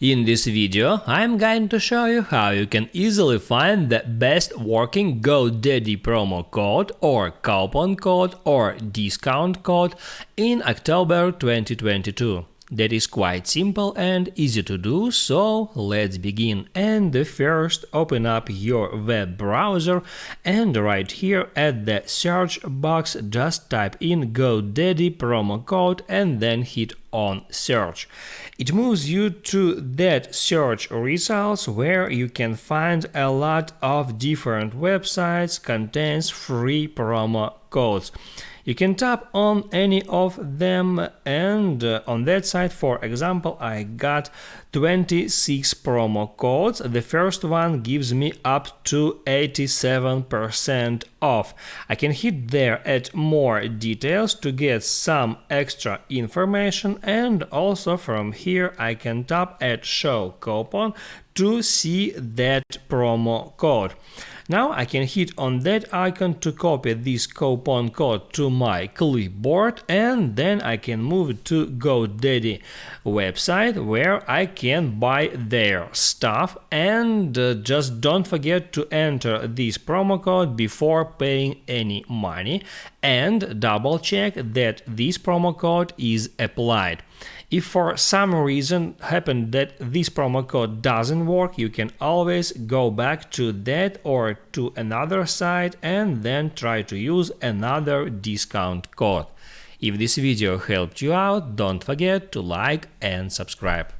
In this video, I'm going to show you how you can easily find the best working GoDaddy promo code or coupon code or discount code in October 2022. That is quite simple and easy to do, so let's begin. And first, open up your web browser and right here at the search box just type in GoDaddy promo code and then hit on search. It moves you to that search results where you can find a lot of different websites contains free promo codes. You can tap on any of them and on that site, for example, I got 26 promo codes. The first one gives me up to 87% off. I can hit there at more details to get some extra information, and also from here I can tap at show coupon to see that promo code. Now I can hit on that icon to copy this coupon code to my clipboard, and then I can move to GoDaddy website where I can buy their stuff, and just don't forget to enter this promo code before paying any money and double check that this promo code is applied. If for some reason happened that this promo code doesn't work, you can always go back to that or to another site and then try to use another discount code. If this video helped you out, don't forget to like and subscribe.